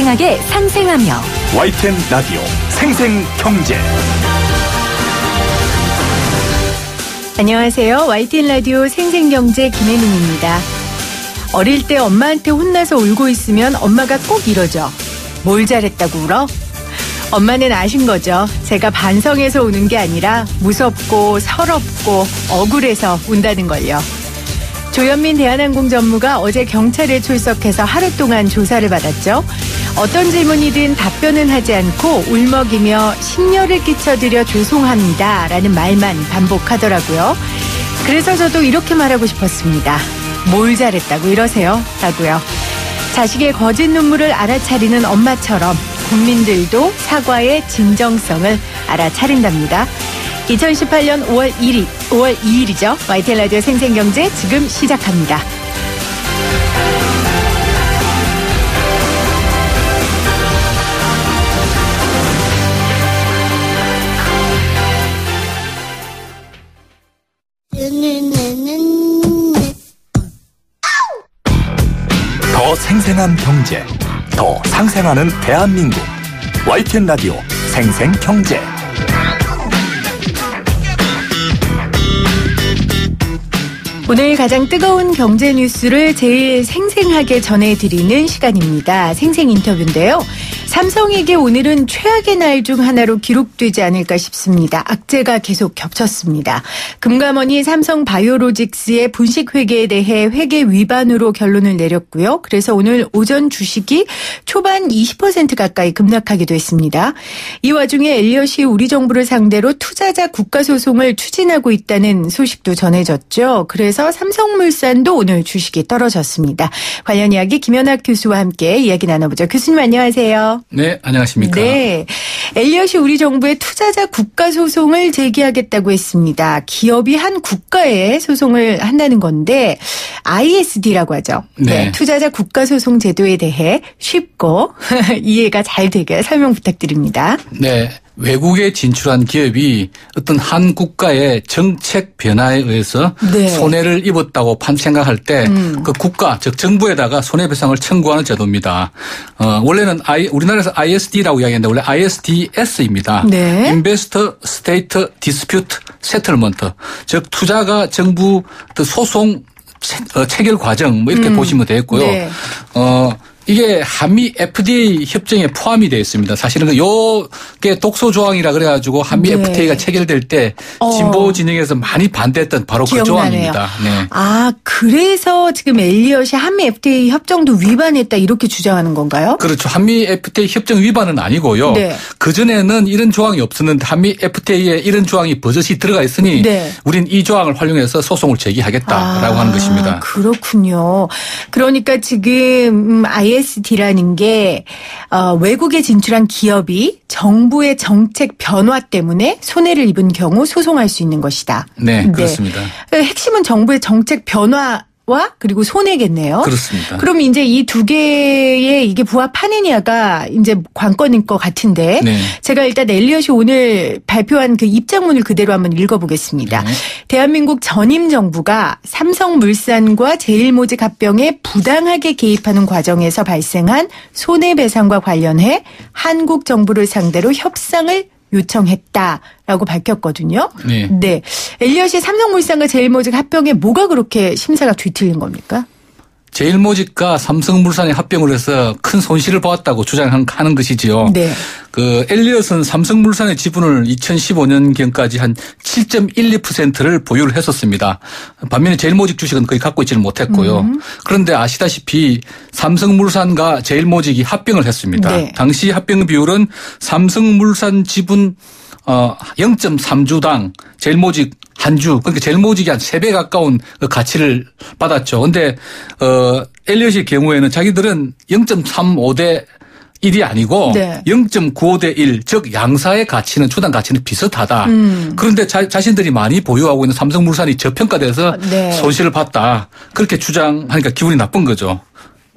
생생하게 상생하며 YTN 라디오 생생경제. 안녕하세요. YTN 라디오 생생경제 김혜민입니다. 어릴 때 엄마한테 혼나서 울고 있으면 엄마가 꼭 이러죠. 뭘 잘했다고 울어? 엄마는 아신 거죠. 제가 반성해서 우는 게 아니라 무섭고 서럽고 억울해서 운다는 걸요. 조현민 대한항공 전무가 어제 경찰에 출석해서 하루 동안 조사를 받았죠. 어떤 질문이든 답변은 하지 않고 울먹이며 심려를 끼쳐드려 죄송합니다 라는 말만 반복하더라고요. 그래서 저도 이렇게 말하고 싶었습니다. 뭘 잘했다고 이러세요? 라고요. 자식의 거짓 눈물을 알아차리는 엄마처럼 국민들도 사과의 진정성을 알아차린답니다. 2018년 5월 2일이죠. YTN 라디오 생생경제 지금 시작합니다. 더 생생한 경제, 더 상생하는 대한민국. YTN 라디오 생생경제. 오늘 가장 뜨거운 경제 뉴스를 제일 생생하게 전해드리는 시간입니다. 생생 인터뷰인데요. 삼성에게 오늘은 최악의 날 중 하나로 기록되지 않을까 싶습니다. 악재가 계속 겹쳤습니다. 금감원이 삼성 바이오로직스의 분식 회계에 대해 회계 위반으로 결론을 내렸고요. 그래서 오늘 오전 주식이 초반 20% 가까이 급락하기도 했습니다. 이 와중에 엘리엇이 우리 정부를 상대로 투자자 국가소송을 추진하고 있다는 소식도 전해졌죠. 그래서 삼성물산도 오늘 주식이 떨어졌습니다. 관련 이야기 김연학 교수와 함께 이야기 나눠보죠. 교수님 안녕하세요. 네, 안녕하십니까. 네, 엘리엇이 우리 정부에 투자자 국가소송을 제기하겠다고 했습니다. 기업이 한 국가에 소송을 한다는 건데 ISD라고 하죠. 네, 투자자 국가소송 제도에 대해 쉽고 이해가 잘 되게 설명 부탁드립니다. 네. 외국에 진출한 기업이 어떤 한 국가의 정책 변화에 의해서 손해를 입었다고 생각할 때 그 국가, 즉 정부에다가 손해배상을 청구하는 제도입니다. 원래는 우리나라에서 ISD라고 이야기하는데 원래 ISDS입니다. 네. Investor State Dispute Settlement, 즉 투자가 정부 소송 체결 과정 뭐 이렇게 보시면 되겠고요. 네. 이게 한미 FDA 협정에 포함이 되어 있습니다. 사실은 요게 독소 조항이라 그래가지고 한미 FTA가 체결될 때 진보 진영에서 많이 반대했던 바로 그 조항입니다. 네. 아, 그래서 지금 엘리엇이 한미 FTA 협정도 위반했다 이렇게 주장하는 건가요? 그렇죠. 한미 FTA 협정 위반은 아니고요. 네. 그전에는 이런 조항이 없었는데 한미 FTA에 이런 조항이 버젓이 들어가 있으니 우린 이 조항을 활용해서 소송을 제기하겠다라고 하는 것입니다. 그렇군요. 그러니까 지금 ISD라는 게 외국에 진출한 기업이 정부의 정책 변화 때문에 손해를 입은 경우 소송할 수 있는 것이다. 네, 그렇습니다. 핵심은 정부의 정책 변화와 그리고 손해겠네요. 그렇습니다. 그럼 이제 이 두 개의 이게 부합하느냐가 이제 관건인 것 같은데 제가 일단 엘리엇이 오늘 발표한 그 입장문을 그대로 한번 읽어보겠습니다. 대한민국 전임 정부가 삼성물산과 제일모직 합병에 부당하게 개입하는 과정에서 발생한 손해배상과 관련해 한국 정부를 상대로 협상을 요청했다라고 밝혔거든요. 네. 엘리엇이 삼성물산과 제일모직 합병에 뭐가 그렇게 심사가 뒤틀린 겁니까? 제일모직과 삼성물산의 합병을 해서 큰 손실을 보았다고 주장하는 것이지요. 네. 그 엘리엇은 삼성물산의 지분을 2015년경까지 한 7.12%를 보유를 했었습니다. 반면에 제일모직 주식은 거의 갖고 있지는 못했고요. 그런데 아시다시피 삼성물산과 제일모직이 합병을 했습니다. 당시 합병 비율은 삼성물산 지분 0.3주당 제일모직 한 주, 그러니까 제일모직이 한 3배 가까운 그 가치를 받았죠. 근데, 엘리엇의 경우에는 자기들은 0.35대 1이 아니고 0.95대 1, 즉 양사의 가치는 주당 가치는 비슷하다. 그런데 자신들이 많이 보유하고 있는 삼성물산이 저평가돼서 손실을 봤다. 그렇게 주장하니까 기분이 나쁜 거죠.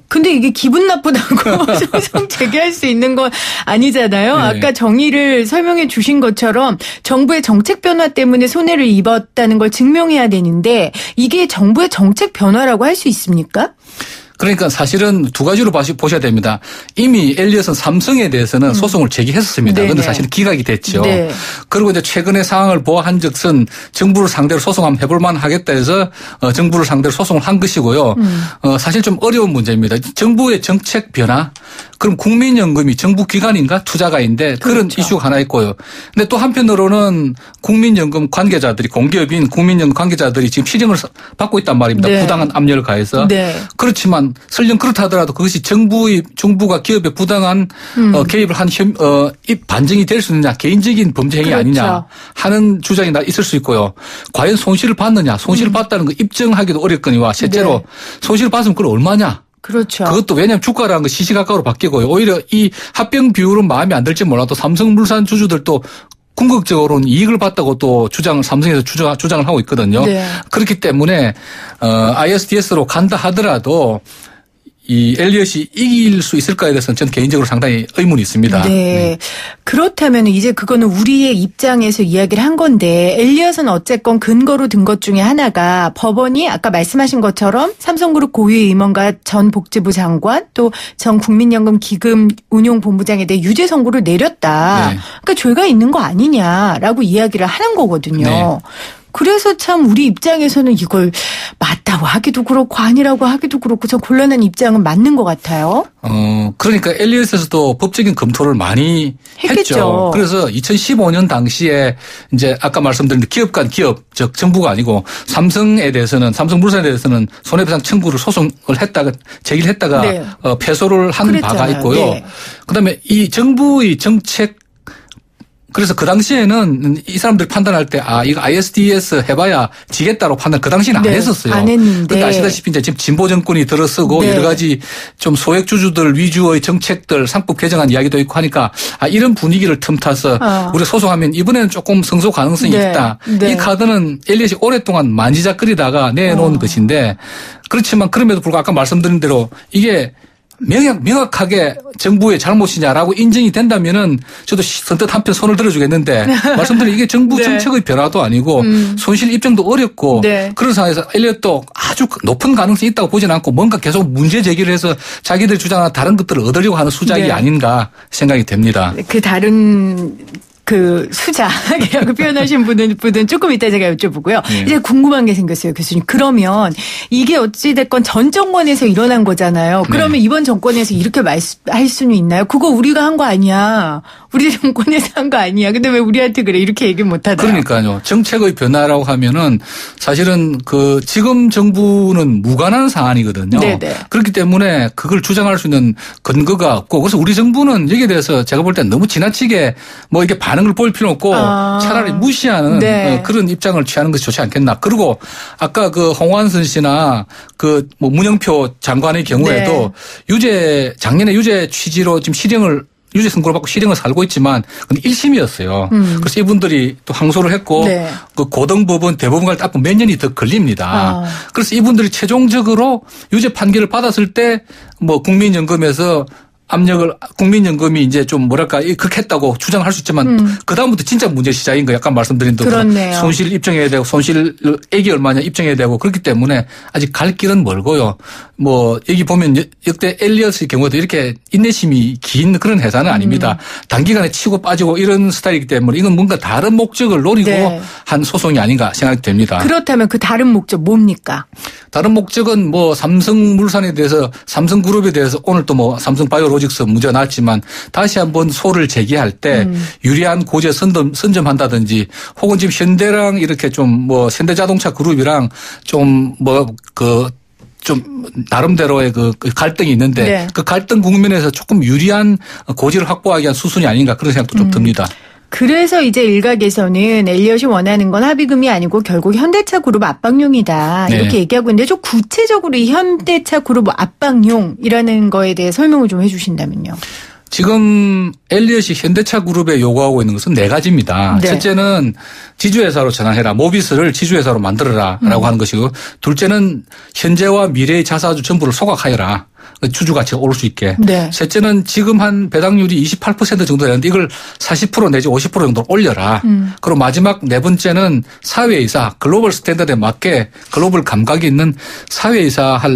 근데 이게 기분 나쁘다고 소송 제기할 수 있는 건 아니잖아요. 아까 정의를 설명해 주신 것처럼 정부의 정책 변화 때문에 손해를 입었다는 걸 증명해야 되는데 이게 정부의 정책 변화라고 할 수 있습니까? 그러니까 사실은 두 가지로 보셔야 됩니다. 이미 엘리엇은 삼성에 대해서는 소송을 제기했었습니다. 그런데 사실은 기각이 됐죠. 네. 그리고 이제 최근에 상황을 보아한즉슨 정부를 상대로 소송 한번 해볼 만하겠다 해서 정부를 상대로 소송을 한 것이고요. 사실 좀 어려운 문제입니다. 정부의 정책 변화. 그럼 국민연금이 정부 기관인가 투자가인데 그런 그렇죠. 이슈가 하나 있고요. 근데 또 한편으로는 국민연금 관계자들이 공기업인 국민연금 관계자들이 지금 실형을 받고 있단 말입니다. 네. 부당한 압력을 가해서. 네. 그렇지만 설령 그렇다 하더라도 그것이 정부가 기업에 부당한 개입을 한 반증이 될 수 있느냐 개인적인 범죄 행위 그렇죠. 아니냐 하는 주장이 있을 수 있고요. 과연 손실을 받느냐 손실을 받다는 거 입증하기도 어렵거니와 실제로 네. 손실을 받으면 그걸 얼마냐. 그렇죠. 그것도 왜냐하면 주가라는 거 시시각각으로 바뀌고요. 오히려 이 합병 비율은 마음에 안 들지 몰라도 삼성물산 주주들도 궁극적으로는 이익을 봤다고 또 삼성에서 주장을 하고 있거든요. 네. 그렇기 때문에 ISDS로 간다 하더라도 이 엘리엇이 이길 수 있을까에 대해서는 저는 개인적으로 상당히 의문이 있습니다. 네. 그렇다면 이제 그거는 우리의 입장에서 이야기를 한 건데 엘리엇은 어쨌건 근거로 든 것 중에 하나가 법원이 아까 말씀하신 것처럼 삼성그룹 고유의 임원과 전 복지부 장관 또 전 국민연금 기금 운용본부장에 대해 유죄 선고를 내렸다. 네. 그러니까 죄가 있는 거 아니냐라고 이야기를 하는 거거든요. 네. 그래서 참 우리 입장에서는 이걸 맞다고 하기도 그렇고 아니라고 하기도 그렇고 좀 곤란한 입장은 맞는 것 같아요. 그러니까 엘리엇에서도 법적인 검토를 많이 했죠. 그래서 2015년 당시에 이제 아까 말씀드린 기업 간 기업, 즉 정부가 아니고 삼성에 대해서는 삼성물산에 대해서는 손해배상 청구를 제기를 했다가 네. 패소를 한 그랬잖아요. 바가 있고요. 네. 그다음에 이 정부의 정책 그래서 그 당시에는 이 사람들이 판단할 때 이거 ISDS 해봐야 지겠다로 판단 그 당시에는 안 했었어요. 안 했는데. 그런데 아시다시피 이제 지금 진보 정권이 들어서고 네. 여러 가지 좀 소액주주들 위주의 정책들 상법 개정안 이야기도 있고 하니까 이런 분위기를 틈타서 우리가 소송하면 이번에는 조금 승소 가능성이 네. 있다. 네. 이 카드는 엘리엇이 오랫동안 만지작거리다가 내놓은 것인데 그렇지만 그럼에도 불구하고 아까 말씀드린 대로 이게 명확하게 정부의 잘못이냐라고 인정이 된다면은 저도 선뜻 한편 손을 들어주겠는데 말씀드린 이게 정부 네. 정책의 변화도 아니고 손실 입증도 어렵고 네. 그런 상황에서 엘리엇도 아주 높은 가능성이 있다고 보지는 않고 뭔가 계속 문제 제기를 해서 자기들 주장하는 다른 것들을 얻으려고 하는 수작이 네. 아닌가 생각이 됩니다. 그 다른 수작이라고 표현하신 분은 조금 이따 제가 여쭤보고요. 네. 이제 궁금한 게 생겼어요, 교수님. 그러면 이게 어찌됐건 전 정권에서 일어난 거잖아요. 그러면 네. 이번 정권에서 이렇게 할 수는 있나요? 그거 우리가 한 거 아니야. 우리 정권에서 한 거 아니야. 근데 왜 우리한테 그래? 이렇게 얘기 못 하나요? 그러니까요. 정책의 변화라고 하면은 사실은 지금 정부는 무관한 사안이거든요. 네네. 그렇기 때문에 그걸 주장할 수 있는 근거가 없고 그래서 우리 정부는 여기에 대해서 제가 볼 때 너무 지나치게 이게 반응을 보일 필요 없고 차라리 무시하는 네. 그런 입장을 취하는 것이 좋지 않겠나. 그리고 아까 홍완선 씨나 문영표 장관의 경우에도 네. 작년에 유죄 취지로 지금 유죄 선고를 받고 실형을 살고 있지만 그건 1심이었어요. 그래서 이분들이 또 항소를 했고 네. 고등법원 대법원 갈 때 앞으로 몇 년이 더 걸립니다. 그래서 이분들이 최종적으로 유죄 판결을 받았을 때 국민연금에서 국민연금이 이제 좀 그렇게 했다고 주장할 수 있지만 그다음부터 진짜 문제 시작인 거 약간 말씀드린 대로 손실 입증해야 되고 손실액이 얼마냐 입증해야 되고 그렇기 때문에 아직 갈 길은 멀고요. 여기 보면 역대 엘리엇의 경우도 이렇게 인내심이 긴 그런 회사는 아닙니다. 단기간에 치고 빠지고 이런 스타일이기 때문에 이건 뭔가 다른 목적을 노리고 네. 한 소송이 아닌가 생각이 됩니다. 그렇다면 그 다른 목적 뭡니까? 다른 목적은 삼성물산에 대해서 삼성그룹에 대해서 오늘 또 삼성바이오로직스 문제가 나왔지만 다시 한번 소를 제기할 때 유리한 고지에 선점한다든지 혹은 지금 현대랑 이렇게 좀 현대자동차 그룹이랑 좀 나름대로의 그 갈등이 있는데 네. 그 갈등 국면에서 조금 유리한 고지를 확보하기 위한 수순이 아닌가 그런 생각도 좀 듭니다. 그래서 이제 일각에서는 엘리엇이 원하는 건 합의금이 아니고 결국 현대차 그룹 압박용이다. 이렇게 네. 얘기하고 있는데 좀 구체적으로 이 현대차 그룹 압박용이라는 거에 대해 설명을 좀 해 주신다면요. 지금 엘리엇이 현대차 그룹에 요구하고 있는 것은 4가지입니다. 네. 첫째는 지주회사로 전환해라. 모비스를 지주회사로 만들어라 라고 하는 것이고 둘째는 현재와 미래의 자사주 전부를 소각하여라. 주주 가치가 오를 수 있게. 네. 셋째는 지금 한 배당률이 28% 정도 되는데 이걸 40% 내지 50% 정도 올려라. 그리고 마지막 네 번째는 사회이사 글로벌 스탠다드에 맞게 글로벌 감각이 있는 사회이사 할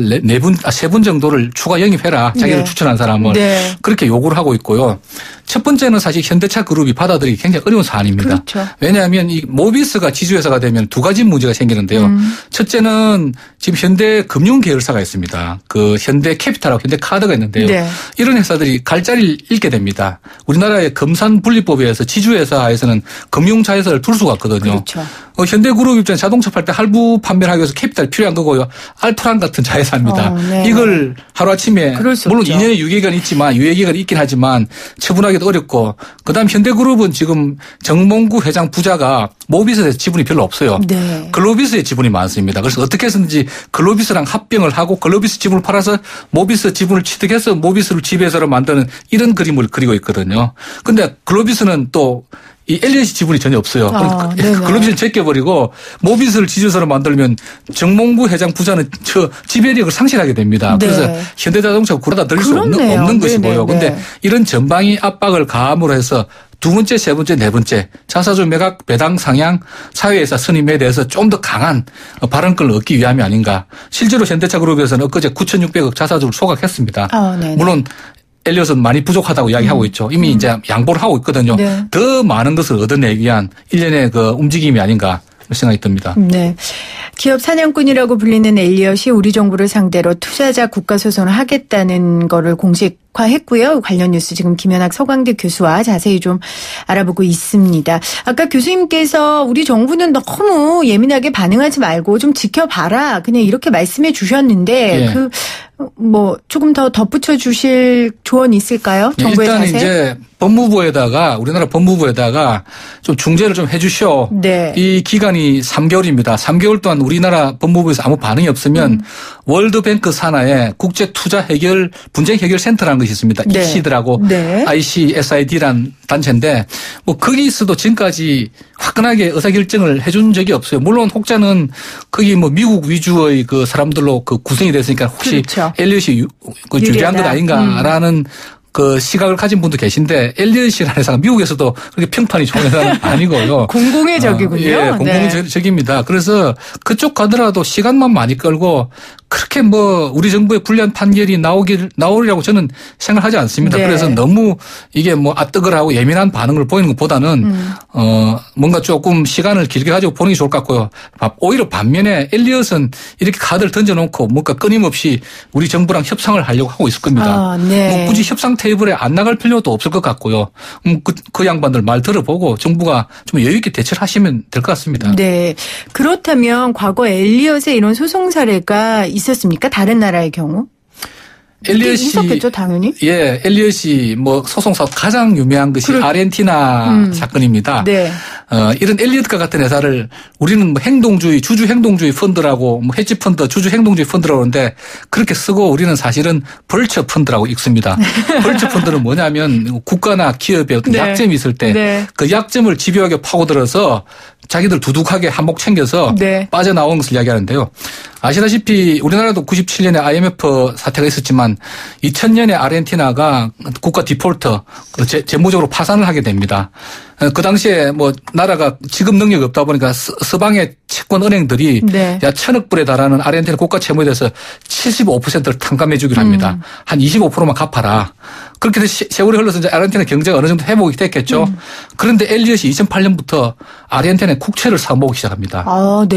세 분 정도를 추가 영입해라. 자기를 네. 추천한 사람을. 네. 그렇게 요구를 하고 있고요. 첫 번째는 사실 현대차 그룹이 받아들이기 굉장히 어려운 사안입니다. 그렇죠. 왜냐하면 이 모비스가 지주회사가 되면 두 가지 문제가 생기는데요. 첫째는 지금 현대 금융 계열사가 있습니다. 그 현대 캐피탈하고 현대 카드가 있는데요. 네. 이런 회사들이 갈자리를 잃게 됩니다. 우리나라의 금산분리법에 의해서 지주회사에서는 금융자회사를 둘 수가 없거든요. 그렇죠. 현대그룹 입장에 자동차 팔 때 할부 판매를 하기 위해서 캐피탈이 필요한 거고요. 알토란 같은 자회사입니다. 네. 이걸 하루아침에 물론 없죠. 2년의 유예기간이 있지만 유예기간이 있긴 하지만 처분하기도 어렵고 그다음 현대그룹은 지금 정몽구 회장 부자가 모비스에 지분이 별로 없어요. 네. 글로비스에 지분이 많습니다. 그래서 어떻게 해서든지 글로비스랑 합병을 하고 글로비스 지분을 팔아서 모비스 지분을 취득해서 모비스를 지배회사로 만드는 이런 그림을 그리고 있거든요. 그런데 글로비스는 또 이 엘리엇이 지분이 전혀 없어요. 글로비스는 제껴버리고 모비스를 지주회사로 만들면 정몽구 회장 부자는 저 지배력을 상실하게 됩니다. 네. 그래서 현대자동차가 굴러다 들릴 수 없는 것이고요. 그런데 이런 전방위 압박을 가함으로 해서 두 번째, 세 번째, 네 번째 자사주 매각, 배당 상향, 사회이사 선임에 대해서 좀 더 강한 발언권을 얻기 위함이 아닌가. 실제로 현대차 그룹에서는 엊그제 9,600억 자사주를 소각했습니다. 물론 엘리엇은 많이 부족하다고 이야기하고 있죠. 이미 이제 양보를 하고 있거든요. 네. 더 많은 것을 얻어내기 위한 일련의 그 움직임이 아닌가 생각이 듭니다. 네. 기업 사냥꾼이라고 불리는 엘리엇이 우리 정부를 상대로 투자자 국가 소송을 하겠다는 거를 공식화했고요. 관련 뉴스 지금 김연학 서강대 교수와 자세히 좀 알아보고 있습니다. 아까 교수님께서 우리 정부는 너무 예민하게 반응하지 말고 좀 지켜봐라. 그냥 이렇게 말씀해 주셨는데 예. 조금 더 덧붙여 주실 조언이 있을까요? 정부의 일단 자세? 이제 우리나라 법무부에다가 좀 중재를 좀 해 주시오. 네. 이 기간이 3개월입니다. 3개월 동안 우리나라 법무부에서 아무 반응이 없으면 월드뱅크 산하에 분쟁 해결 센터라는 것이 있습니다. 네. ICD라고 네. ICSID란 단체인데 거기서도 지금까지 화끈하게 의사결정을 해준 적이 없어요. 물론 혹자는 거기 미국 위주의 그 사람들로 그 구성이 됐으니까 혹시 그렇죠. 엘리엇이 주재한 것 아닌가라는 그 시각을 가진 분도 계신데 엘리엇이라는 회사가 미국에서도 그렇게 평판이 좋은 회사는 아니고요. 공공의 적이군요. 예, 공공의 적입니다. 그래서 그쪽 가더라도 시간만 많이 끌고 그렇게 우리 정부의 불리한 판결이 나오리라고 저는 생각하지 않습니다. 네. 그래서 너무 이게 뜨거라고 예민한 반응을 보이는 것보다는 뭔가 조금 시간을 길게 가지고 보는 게 좋을 것 같고요. 오히려 반면에 엘리엇은 이렇게 카드를 던져놓고 뭔가 끊임없이 우리 정부랑 협상을 하려고 하고 있을 겁니다. 네. 굳이 협상 테이블에 안 나갈 필요도 없을 것 같고요. 그 양반들 말 들어보고 정부가 좀 여유 있게 대처를 하시면 될 것 같습니다. 네. 그렇다면 과거 엘리엇의 이런 소송 사례가 있었습니까? 다른 나라의 경우? 엘리엇이 있었겠죠, 당연히. 예, 엘리엇이 소송사 가장 유명한 것이 아르헨티나 사건입니다. 네. 이런 엘리엇과 같은 회사를 우리는 주주 행동주의 펀드라고 헤지 펀드, 주주 행동주의 펀드라고 하는데 그렇게 쓰고 우리는 사실은 벌처 펀드라고 읽습니다. 벌처 펀드는 뭐냐면 국가나 기업에 어떤 약점이 있을 때 그 약점을 집요하게 파고들어서 자기들 두둑하게 한몫 챙겨서 빠져나온 것을 이야기하는데요. 아시다시피 우리나라도 97년에 IMF 사태가 있었지만 2000년에 아르헨티나가 국가 디폴터 재무적으로 파산을 하게 됩니다. 그 당시에 나라가 지급 능력이 없다 보니까 서방의 채권 은행들이 약 1,000억 불에 달하는 아르헨티나 국가 채무에 대해서 75%를 탕감해 주기로 합니다. 한 25%만 갚아라. 그렇게 세월이 흘러서 이제 아르헨티나 경제가 어느 정도 회복이 됐겠죠. 그런데 엘리엇이 2008년부터 아르헨티나에 국채를 사모으기 시작합니다.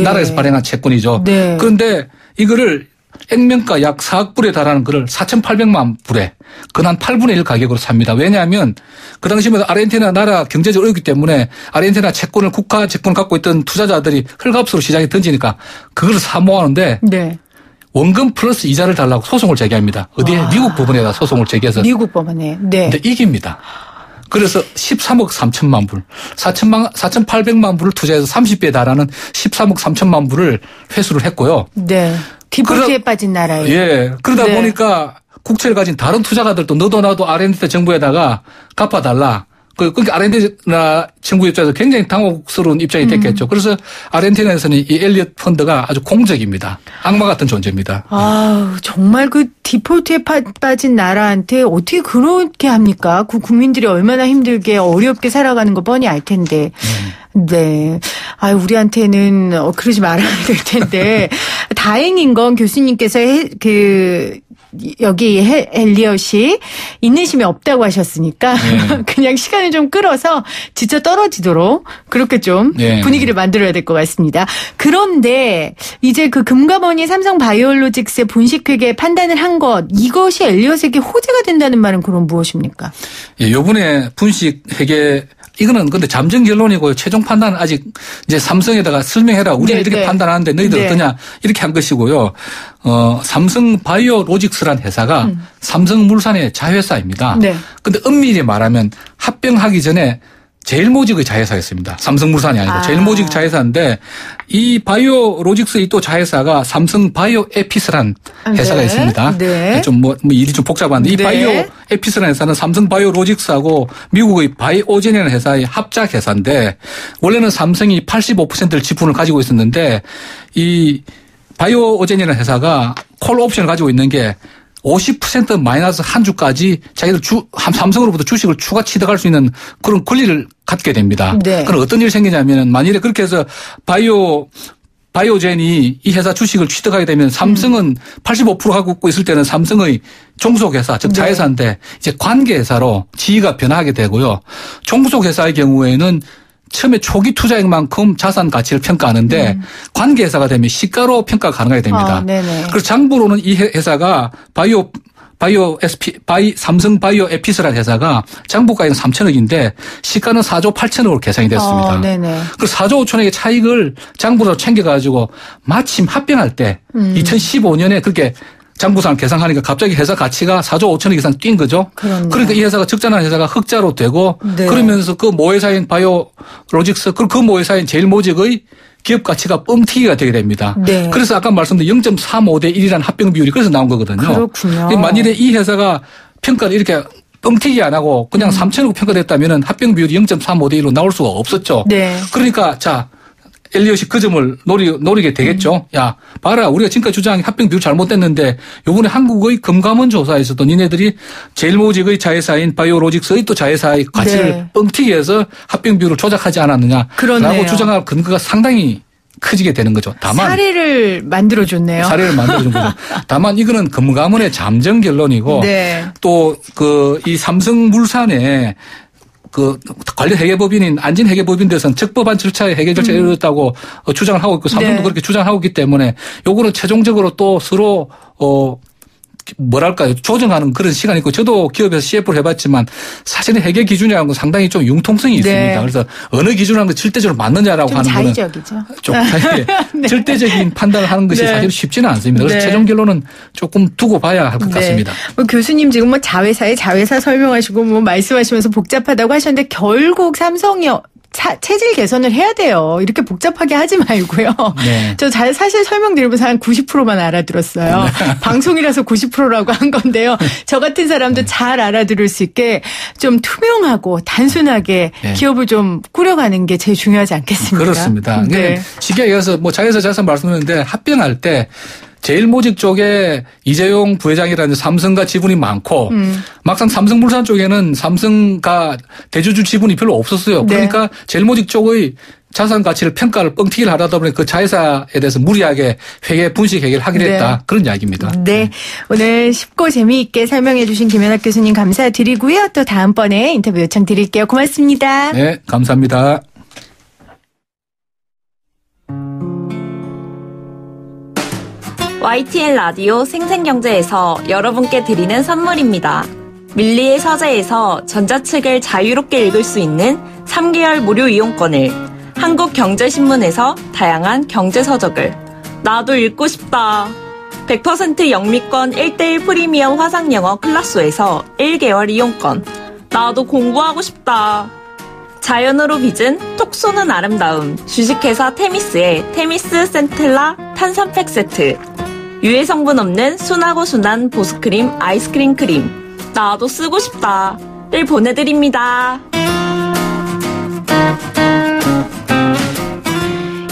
나라에서 발행한 채권이죠. 그런데 이거를 액면가 약 4억 불에 달하는 거를 4,800만 불에 한 8분의 1 가격으로 삽니다. 왜냐하면 그 당시에 아르헨티나 나라 경제적으로 어렵기 때문에 아르헨티나 채권을 국가 채권을 갖고 있던 투자자들이 헐값으로 시장에 던지니까 그걸 사모하는데 원금 플러스 이자를 달라고 소송을 제기합니다. 어디에? 미국 법원에다 소송을 제기해서. 미국 법원에. 근데 이깁니다. 그래서 13억 3천만 불, 4,800만 불을 투자해서 30배에 달하는 13억 3천만 불을 회수를 했고요. 디폴트에 빠진 나라예요. 예. 그러다 보니까 국채를 가진 다른 투자가들도 너도 나도 아르헨티나 정부에다가 갚아달라. 그러니까 아르헨티나 친구 입장에서 굉장히 당혹스러운 입장이 됐겠죠. 그래서 아르헨티나에서는 이 엘리엇 펀드가 아주 공적입니다. 악마 같은 존재입니다. 아, 정말 그 디폴트에 빠진 나라한테 어떻게 그렇게 합니까? 그 국민들이 얼마나 힘들게 어렵게 살아가는 거 뻔히 알 텐데. 네. 아, 우리한테는 그러지 말아야 될 텐데. 다행인 건 교수님께서 여기 엘리엇이 인내심이 없다고 하셨으니까 그냥 시간을 좀 끌어서 지쳐 떨어지도록 그렇게 좀 분위기를 만들어야 될 것 같습니다. 그런데 이제 그 금감원이 삼성 바이오로직스의 분식회계 판단을 한 것, 이것이 엘리엇에게 호재가 된다는 말은 그럼 무엇입니까? 예, 요번에 분식회계 이거는 근데 잠정 결론이고요. 최종 판단은 아직 이제 삼성에다가 설명해라. 우리는 이렇게 판단하는데 너희들 어떠냐. 이렇게 한 것이고요. 삼성 바이오로직스란 회사가 삼성물산의 자회사입니다. 근데 엄밀히 말하면 합병하기 전에 제일모직의 자회사였습니다. 삼성물산이 아니고 제일모직 자회사인데 이 바이오로직스의 또 자회사가 삼성 바이오에피스란 회사가 있습니다. 좀 일이 좀 복잡한데 이 바이오에피스라는 회사는 삼성 바이오로직스하고 미국의 바이오젠이라는 회사의 합작 회사인데 원래는 삼성이 85%를 지분을 가지고 있었는데 이 바이오젠이라는 회사가 콜 옵션을 가지고 있는 게 50% 마이너스 한 주까지 자기들 삼성으로부터 주식을 추가 취득할 수 있는 그런 권리를 갖게 됩니다. 그럼 어떤 일이 생기냐면 만일에 그렇게 해서 바이오젠이 이 회사 주식을 취득하게 되면 삼성은 85% 갖고 있을 때는 삼성의 종속회사 즉 자회사인데 이제 관계회사로 지위가 변화하게 되고요. 종속회사의 경우에는 처음에 초기 투자액만큼 자산 가치를 평가하는데 관계회사가 되면 시가로 평가가 가능하게 됩니다. 그래서 장부로는 이 회사가 삼성 바이오에피스라는 회사가 장부가액은 3천억인데 시가는 4조 8천억으로 계산이 됐습니다. 그래서 4조 5천억의 차익을 장부로 챙겨가지고 마침 합병할 때 2015년에 그렇게 장부상을 계산하니까 갑자기 회사 가치가 4조 5천억 이상 뛴 거죠. 그러니까 이 회사가 적자난 회사가 흑자로 되고 그러면서 그 모회사인 바이오로직스 그 모회사인 제일모직의 기업 가치가 뻥튀기가 되게 됩니다. 그래서 아까 말씀드린 0.35대 1이라는 합병 비율이 그래서 나온 거거든요. 그렇군요. 만일에 이 회사가 평가를 이렇게 뻥튀기 안 하고 그냥 3천억 평가됐다면 합병 비율이 0.35대 1로 나올 수가 없었죠. 그러니까 자. 엘리엇이 그 점을 노리게 되겠죠. 야, 봐라. 우리가 지금까지 주장한 합병 비율 잘못됐는데 요번에 한국의 금감원 조사에서도 니네들이 제일모직의 자회사인 바이오로직스의 또 자회사의 가치를 뻥튀기 해서 합병 비율을 조작하지 않았느냐라고 주장할 근거가 상당히 커지게 되는 거죠. 다만 사례를 만들어줬네요. 사례를 만들어준 거죠. 다만 이거는 금감원의 잠정 결론이고 또 이 삼성물산에 그 관련 회계법인인 안진회계법인들에서는 적법한 절차에 회계 절차에 이르렀다고 주장을 하고 있고 삼성도 그렇게 주장하고 있기 때문에 요거는 최종적으로 또 서로 뭐랄까요 조정하는 그런 시간이 있고 저도 기업에서 CF를 해봤지만 사실은 회계 기준이라는 건 상당히 좀 융통성이 있습니다. 그래서 어느 기준이라는 게 절대적으로 맞느냐라고 하는 거는 자의적이죠. 좀 절대적인 판단을 하는 것이 사실 쉽지는 않습니다. 그래서 최종 결론은 조금 두고 봐야 할 것 같습니다. 교수님 지금 자회사 설명하시고 말씀하시면서 복잡하다고 하셨는데 결국 삼성이 체질 개선을 해야 돼요. 이렇게 복잡하게 하지 말고요. 저 사실 설명드리면서 한 90%만 알아들었어요. 방송이라서 90%라고 한 건데요. 저 같은 사람도 잘 알아들을 수 있게 좀 투명하고 단순하게 기업을 좀 꾸려가는 게 제일 중요하지 않겠습니까? 그렇습니다. 쉽게 얘기해서 자회사 자산 말씀드렸는데 합병할 때 제일모직 쪽에 이재용 부회장이라는 삼성가 지분이 많고 막상 삼성물산 쪽에는 삼성가 대주주 지분이 별로 없었어요. 그러니까 제일모직 쪽의 자산 가치를 평가를 뻥튀기를 하다 보니 그 자회사에 대해서 무리하게 분식 회계를 하게 됐다. 그런 이야기입니다. 오늘 쉽고 재미있게 설명해 주신 김연학 교수님 감사드리고요. 또 다음번에 인터뷰 요청 드릴게요. 고맙습니다. 네, 감사합니다. YTN 라디오 생생경제에서 여러분께 드리는 선물입니다. 밀리의 서재에서 전자책을 자유롭게 읽을 수 있는 3개월 무료 이용권을, 한국경제신문에서 다양한 경제서적을, 나도 읽고 싶다. 100% 영미권 1:1 프리미엄 화상영어 클라소에서 1개월 이용권, 나도 공부하고 싶다. 자연으로 빚은 톡 쏘는 아름다움, 주식회사 테미스의 테미스 센텔라 탄산팩 세트, 유해 성분 없는 순하고 순한 보습크림 아이스크림 크림, 나도 쓰고 싶다 를 보내드립니다.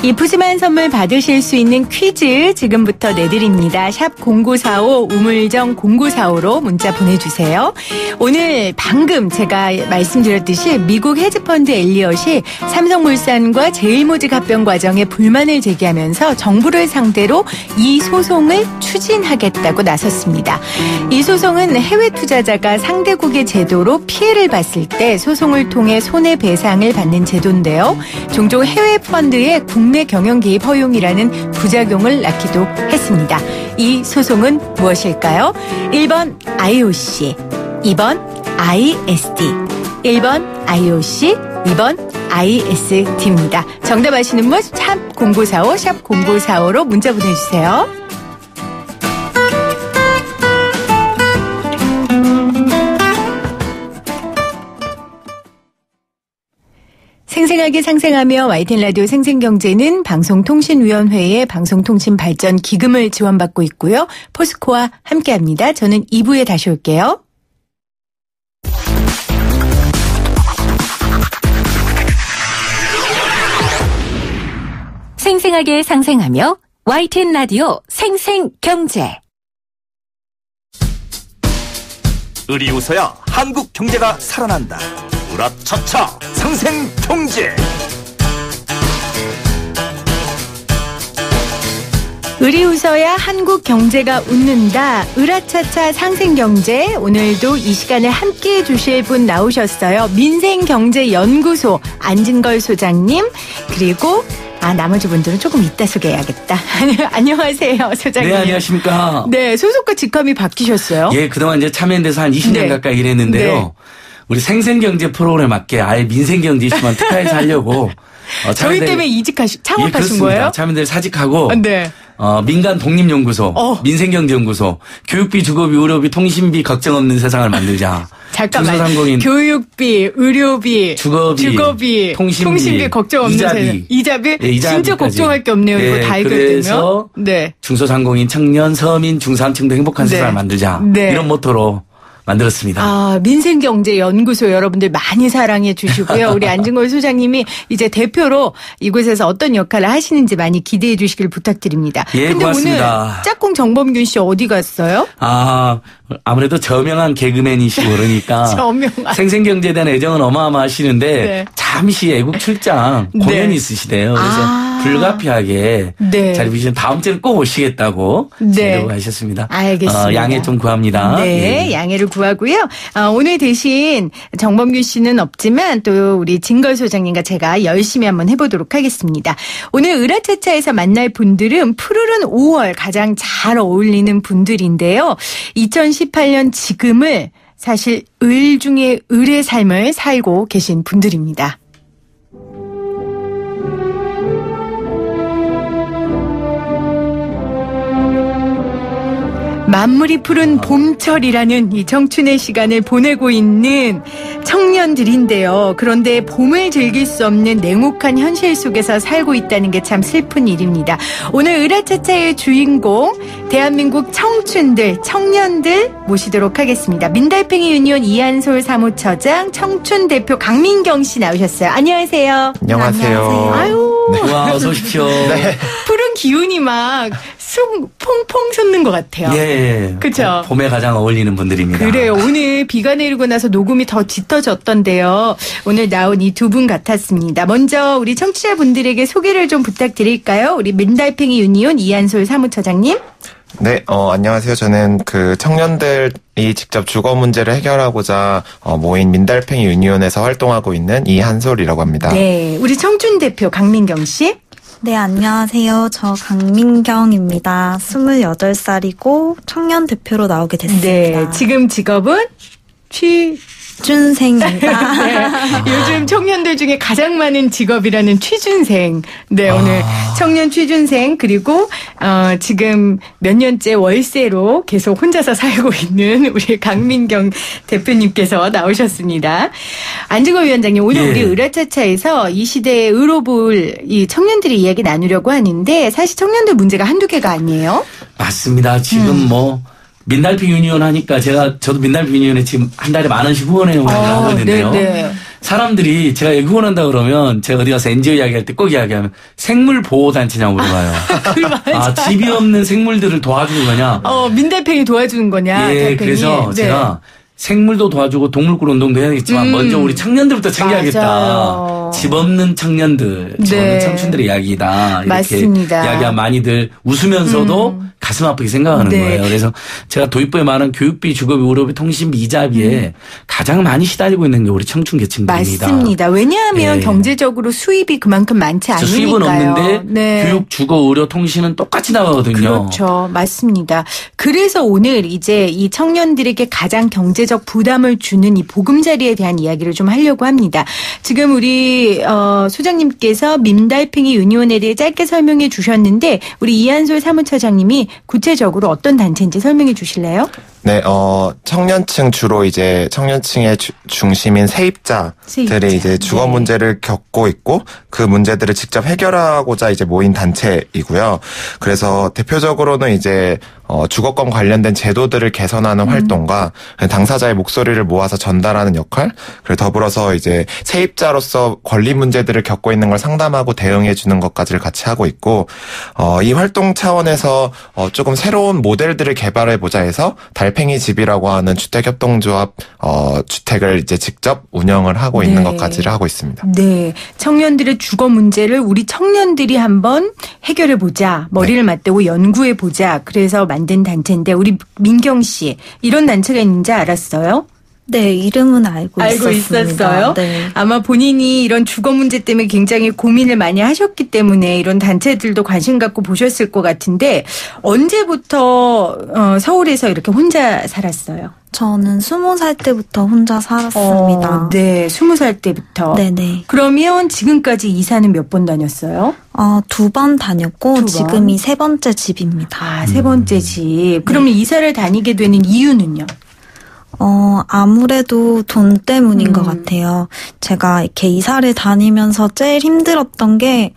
이 푸짐한 선물 받으실 수 있는 퀴즈 지금부터 내드립니다. 샵 0945 우물정 0945로 문자 보내주세요. 오늘 방금 제가 말씀드렸듯이 미국 헤지펀드 엘리엇이 삼성물산과 제일모직 합병 과정에 불만을 제기하면서 정부를 상대로 이 소송을 추진하겠다고 나섰습니다. 이 소송은 해외 투자자가 상대국의 제도로 피해를 봤을 때 소송을 통해 손해배상을 받는 제도인데요. 종종 해외 펀드의 국내 경영 개입 허용이라는 부작용을 낳기도 했습니다. 이 소송은 무엇일까요? 1번 IOC, 2번 ISD, 1번 IOC, 2번 ISD입니다. 정답 아시는 분 샵 0945, 샵 0945로 문자 보내주세요. 생생하게 상생하며 YTN 라디오 생생경제는 방송통신위원회의 방송통신발전 기금을 지원받고 있고요. 포스코와 함께합니다. 저는 2부에 다시 올게요. 생생하게 상생하며 YTN 라디오 생생경제. 을이 웃어야 한국 경제가 살아난다. 으라차차 상생경제. 을이 웃어야 한국 경제가 웃는다. 으라차차 상생경제. 오늘도 이 시간을 함께해 주실 분 나오셨어요. 민생경제연구소 안진걸 소장님, 그리고 나머지 분들은 조금 이따 소개해야겠다. 안녕하세요, 소장님. 네, 안녕하십니까. 네, 소속과 직함이 바뀌셨어요. 예, 그동안 이제 참여연대에서 한 20년 네. 가까이 일했는데요. 네. 우리 생생경제 프로그램 맞게 아예 민생경제 이슈만 특화해서 하려고. 저희 때문에 창업하신 예, 거예요? 참여연대 사직하고. 네. 민간 독립연구소, 민생경제연구소, 교육비, 주거비, 의료비, 통신비 걱정 없는 세상을 만들자. 잠깐만. 중소상공인 교육비, 의료비, 주거비, 통신비 걱정 없는 세상. 이자비? 예, 이자비까지. 진짜 걱정할 게 없네요. 이거 다 그래서 네. 중소상공인, 청년, 서민, 중산층도 행복한 네. 세상을 만들자. 네. 이런 모토로 만들었습니다. 민생경제연구소 여러분들 많이 사랑해 주시고요. 우리 안진걸 소장님이 이제 대표로 이곳에서 어떤 역할을 하시는지 많이 기대해 주시길 부탁드립니다. 예, 근데 고맙습니다. 오늘 짝꿍 정범균 씨 어디 갔어요? 아무래도 저명한 개그맨이시고 그러니까 저명한. 생생경제에 대한 애정은 어마어마하시는데 네. 잠시 애국 출장 공연이 있으시대요. 그래서 불가피하게 네. 자리 비시는 다음 주에는 꼭 오시겠다고 네. 하셨습니다. 알겠습니다. 양해 좀 구합니다. 네, 예. 양해를 구하고요. 오늘 대신 정범균 씨는 없지만 또 우리 진걸 소장님과 제가 열심히 한번 해보도록 하겠습니다. 오늘 으라차차에서 만날 분들은 푸르른 5월 가장 잘 어울리는 분들인데요. 2018년 지금을 사실 을 중에 을의 삶을 살고 계신 분들입니다. 만물이 푸른 봄철이라는 이 청춘의 시간을 보내고 있는 청년들인데요. 그런데 봄을 즐길 수 없는 냉혹한 현실 속에서 살고 있다는 게 참 슬픈 일입니다. 오늘 으라차차의 주인공 대한민국 청춘들, 청년들 모시도록 하겠습니다. 민달팽이 유니온 이한솔 사무처장, 청춘 대표 강민경 씨 나오셨어요. 안녕하세요. 안녕하세요. 아유. 네. 와, 어서 오십시오. 네. 푸른 기운이 막 퐁퐁 솟는 것 같아요. 예. 그쵸? 봄에 가장 어울리는 분들입니다. 그래요. 오늘 비가 내리고 나서 녹음이 더 짙어졌던데요. 오늘 나온 이 두 분 같았습니다. 먼저 우리 청취자분들에게 소개를 좀 부탁드릴까요? 우리 민달팽이 유니온 이한솔 사무처장님. 네, 안녕하세요. 저는 그 청년들이 직접 주거 문제를 해결하고자 모인 민달팽이 유니온에서 활동하고 있는 이한솔이라고 합니다. 네. 우리 청춘 대표 강민경 씨. 네, 안녕하세요. 저 강민경입니다. 28살이고 청년 대표로 나오게 됐습니다. 네. 지금 직업은 취준생입니다. 네, 요즘 청년들 중에 가장 많은 직업이라는 취준생. 네, 오늘 청년 취준생 그리고 지금 몇 년째 월세로 계속 혼자서 살고 있는 우리 강민경 대표님께서 나오셨습니다. 안진걸 위원장님, 오늘 예. 우리 으라차차에서 이 시대의 의로볼 이 청년들이 이야기 나누려고 하는데 사실 청년들 문제가 한두 개가 아니에요. 맞습니다. 지금 민달팽 유니온 하니까 저도 민달팽 유니온에 지금 한 달에 10,000원씩 후원해 하고 있는데요. 네. 사람들이 제가 여기 후원한다 그러면 제가 어디 가서 NGO 이야기할 때 꼭 이야기하면 생물 보호 단체냐고 물어봐요. 집이 없는 생물들을 도와주는 거냐? 민달팽이 도와주는 거냐? 예, 달팽이. 그래서 네. 제가 생물도 도와주고 동물권 운동도 해야겠지만 먼저 우리 청년들부터 챙겨야겠다. 맞아요. 집 없는 청년들, 집 없는 청춘들의 이야기다. 이렇게 맞습니다. 이야기하면 많이들 웃으면서도 가슴 아프게 생각하는 거예요. 그래서 제가 도입부에 말한 교육비, 주거비, 의료비, 통신비, 이자비에 가장 많이 시달리고 있는 게 우리 청춘 계층들입니다. 맞습니다. 왜냐하면 경제적으로 수입이 그만큼 많지 않으니까요. 수입은 없는데 교육, 주거, 의료, 통신은 똑같이 나가거든요. 그렇죠. 맞습니다. 그래서 오늘 이제 이 청년들에게 가장 경제적 부담을 주는 이 보금자리에 대한 이야기를 좀 하려고 합니다. 지금 우리 소장님께서 민달팽이 유니온에 대해 짧게 설명해 주셨는데 우리 이한솔 사무처장님이 구체적으로 어떤 단체인지 설명해 주실래요? 네, 청년층 주로 이제 청년층의 중심인 세입자들이 이제 주거 문제를 겪고 있고 그 문제들을 직접 해결하고자 이제 모인 단체이고요. 그래서 대표적으로는 이제 주거권 관련된 제도들을 개선하는 활동과 당사자의 목소리를 모아서 전달하는 역할, 그리고 더불어서 이제 세입자로서 권리 문제들을 겪고 있는 걸 상담하고 대응해 주는 것까지를 같이 하고 있고, 이 활동 차원에서 조금 새로운 모델들을 개발해 보자 해서 달팽이 집이라고 하는 주택협동조합 주택을 이제 직접 운영을 하고 있는 것까지를 하고 있습니다. 네, 청년들의 주거 문제를 우리 청년들이 한번 해결해 보자, 머리를 맞대고 연구해 보자. 그래서 만든 단체인데 우리 민경 씨 이런 단체가 있는지 알았어요? 네, 이름은 알고 있었어요? 네. 아마 본인이 이런 주거 문제 때문에 굉장히 고민을 많이 하셨기 때문에 이런 단체들도 관심 갖고 보셨을 것 같은데 언제부터 서울에서 이렇게 혼자 살았어요? 저는 20살 때부터 혼자 살았습니다. 네, 20살 때부터. 네네. 그러면 지금까지 이사는 몇 번 다녔어요? 2번 다녔고 지금이 3번째 집입니다. 3번째 집. 그러면 이사를 다니게 되는 이유는요? 아무래도 돈 때문인 것 같아요. 제가 이렇게 이사를 다니면서 제일 힘들었던 게,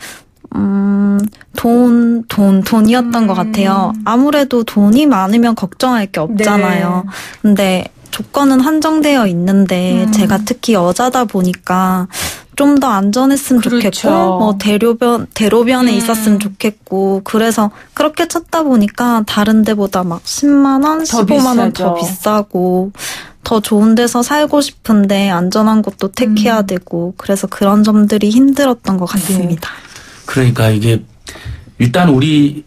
돈이었던 것 같아요. 아무래도 돈이 많으면 걱정할 게 없잖아요. 네. 근데 조건은 한정되어 있는데, 제가 특히 여자다 보니까, 좀 더 안전했으면 좋겠고, 뭐, 대로변에 있었으면 좋겠고, 그래서 그렇게 찾다 보니까 다른 데보다 막 10만원, 15만원 더 비싸고, 더 좋은 데서 살고 싶은데 안전한 곳도 택해야 되고, 그래서 그런 점들이 힘들었던 것 같습니다. 그러니까 이게, 일단 우리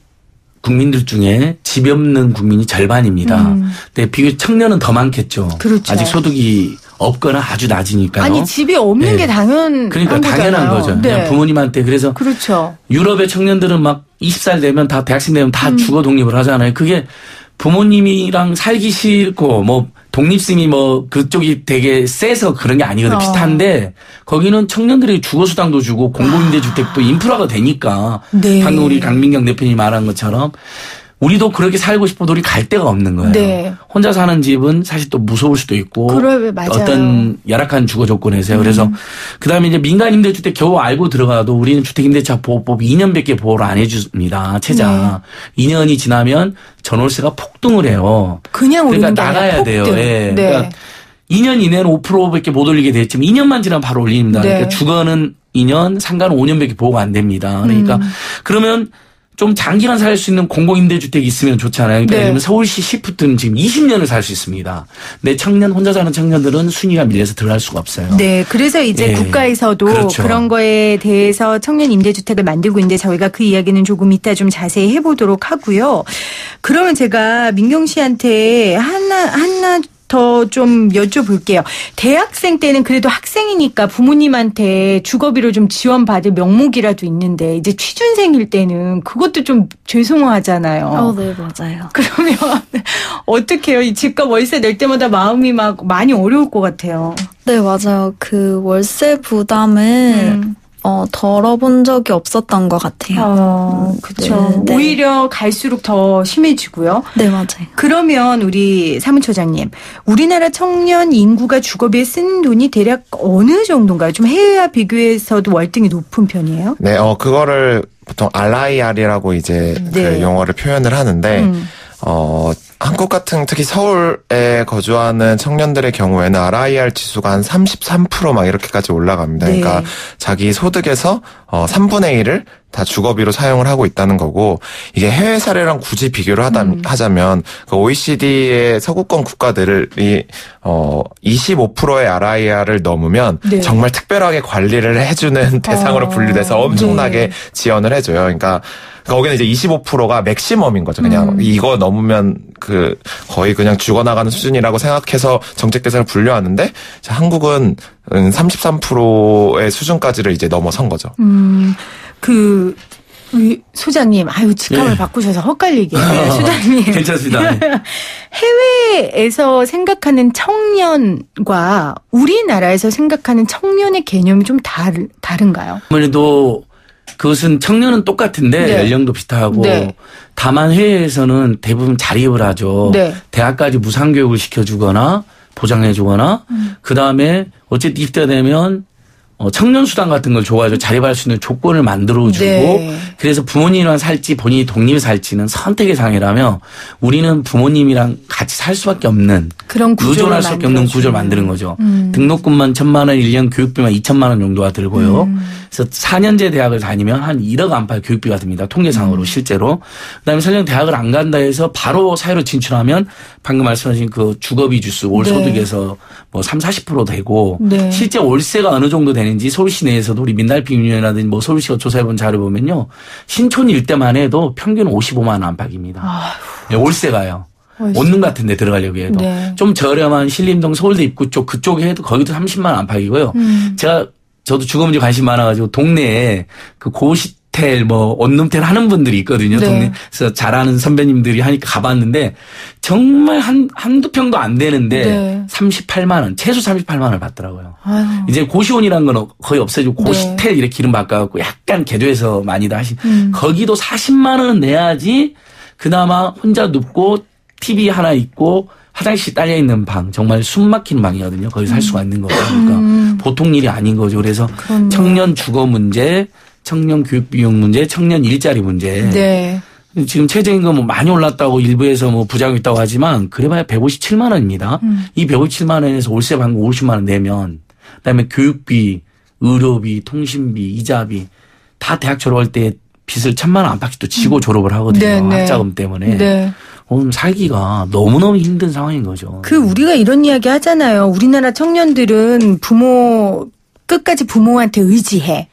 국민들 중에 집이 없는 국민이 절반입니다. 근데 비교적 청년은 더 많겠죠. 그렇죠. 아직 소득이 없거나 아주 낮으니까요. 아니 집이 없는 게 당연한 그러니까 당연한 거죠. 네. 그냥 부모님한테. 그래서 그렇죠. 유럽의 청년들은 막 20살 되면 다 대학생 되면 다 주거 독립을 하잖아요. 그게 부모님이랑 살기 싫고 뭐 독립심이 뭐 그쪽이 되게 세서 그런 게 아니거든요. 비슷한데 거기는 청년들이 주거수당도 주고 공공임대주택도 인프라가 되니까 방금 우리 강민경 대표님이 말한 것처럼 우리도 그렇게 살고 싶어도 우리 갈 데가 없는 거예요. 네. 혼자 사는 집은 사실 또 무서울 수도 있고 맞아요. 어떤 열악한 주거 조건에서요. 그래서 그다음에 이제 민간 임대주택 겨우 알고 들어가도 우리는 주택임대차 보호법 2년밖에 보호를 안 해줍니다. 최자 2년이 지나면 전월세가 폭등을 해요. 그냥 그러니까 오르는 게 나가야 돼요. 예. 그러니까 2년 이내는 5%밖에 못 올리게 됐지만 2년만 지나면 바로 올립니다. 그러니까 주거는 2년, 상가는 5년밖에 보호가 안 됩니다. 그러니까 그러면 좀 장기간 살 수 있는 공공임대주택이 있으면 좋잖아요. 그러니까 예를 들면 서울시 시프트는 지금 20년을 살 수 있습니다. 근데 혼자 사는 청년들은 순위가 밀려서 들어갈 수가 없어요. 네. 그래서 이제 국가에서도 그런 거에 대해서 청년 임대주택을 만들고 있는데 저희가 그 이야기는 조금 이따 좀 자세히 해보도록 하고요. 그러면 제가 민경 씨한테 하나 더 좀 여쭤볼게요. 대학생 때는 그래도 학생이니까 부모님한테 주거비를 좀 지원받을 명목이라도 있는데 이제 취준생일 때는 그것도 좀 죄송하잖아요. 네, 맞아요. 그러면 어떻게 해요? 이 집값 월세 낼 때마다 마음이 막 많이 어려울 것 같아요. 네, 맞아요. 그 월세 부담을 덜어본 적이 없었던 것 같아요. 그렇죠. 네. 오히려 갈수록 더 심해지고요. 네, 맞아요. 그러면 우리 사무처장님, 우리나라 청년 인구가 주거비에 쓰는 돈이 대략 어느 정도인가요? 좀 해외와 비교해서도 월등히 높은 편이에요? 네, 그거를 보통 RIR이라고 이제 그 용어를 표현을 하는데, 한국 같은 특히 서울에 거주하는 청년들의 경우에는 RIR 지수가 한 33% 막 이렇게까지 올라갑니다. 네. 그러니까 자기 소득에서 3분의 1을 다 주거비로 사용을 하고 있다는 거고, 이게 해외 사례랑 굳이 비교를 하자면 그 OECD의 서구권 국가들이 25%의 RIR을 넘으면 네. 정말 특별하게 관리를 해주는 대상으로 분류돼서 엄청나게 지원을 해줘요. 그러니까 거기는 이제 25%가 맥시멈인 거죠. 그냥 이거 넘으면 그 거의 그냥 죽어나가는 수준이라고 생각해서 정책 대상을 분류하는데, 한국은 33%의 수준까지를 이제 넘어선 거죠. 우리 소장님, 직함을 네. 바꾸셔서 헛갈리게. 소장님. 괜찮습니다. 해외에서 생각하는 청년과 우리나라에서 생각하는 청년의 개념이 좀 다른가요? 아무래도 그것은 청년은 똑같은데 네. 연령도 비슷하고 네. 다만 해외에서는 대부분 자립을 하죠. 네. 대학까지 무상교육을 시켜주거나 보장해주거나 그다음에 어쨌든 입대가 되면 청년수당 같은 걸 줘가지고 자립할 수 있는 조건을 만들어주고 네. 그래서 부모님이랑 살지 본인이 독립이 살지는 선택의 상이라며 우리는 부모님이랑 같이 살 수밖에 없는 그런 구조를 의존할 수밖에 없는 구조를 만드는 거죠. 등록금만 1,000만 원, 1년 교육비만 2,000만 원 정도가 들고요. 그래서 4년제 대학을 다니면 한 1억 안팎 교육비가 듭니다. 통계상으로 실제로. 그다음에 설령 대학을 안 간다 해서 바로 사회로 진출하면 방금 말씀하신 그 주거비 주스 월 네. 소득에서 뭐 30~40% 되고 네. 실제 월세가 어느 정도 되는지 서울시 내에서도 우리 민달비윤이라든지 뭐 서울시가 조사해본 자료 보면요. 신촌 일대만 해도 평균 55만 원 안팎입니다. 네, 월세가요. 원룸 같은 데 들어가려고 해도. 네. 좀 저렴한 신림동 서울대 입구 쪽 그쪽에 해도 거기도 30만 원 안팎이고요. 저도 주거문제 관심 많아가지고 동네에 그 고시텔 뭐 원룸텔 하는 분들이 있거든요. 네. 동네에서 잘하는 선배님들이 하니까 가봤는데 정말 한두 평도 안 되는데 네. 38만 원, 최소 38만 원을 받더라고요. 아유. 이제 고시원이라는 건 거의 없어지고 네. 고시텔 이렇게 이름 바꿔갖고 약간 개조해서 많이들 하신 거기도 40만 원은 내야지 그나마 혼자 눕고 TV 하나 있고 화장실 딸려 있는 방, 정말 숨 막히는 방이거든요. 거기서 살 수가 있는 거죠. 그러니까 보통 일이 아닌 거죠. 그래서 그렇네요. 청년 주거 문제, 청년 교육 비용 문제, 청년 일자리 문제. 네. 지금 최저임금 뭐 많이 올랐다고 일부에서 뭐 부작용이 있다고 하지만 그래봐야 157만 원입니다. 이 157만 원에서 월세 받고 50만 원 내면 그다음에 교육비, 의료비, 통신비, 이자비 다 대학 졸업할 때 빚을 1,000만 원 안팎씩 또 지고 졸업을 하거든요. 네, 네. 학자금 때문에. 네. 살기가 너무너무 힘든 상황인 거죠. 우리가 이런 이야기 하잖아요. 우리나라 청년들은 끝까지 부모한테 의지해.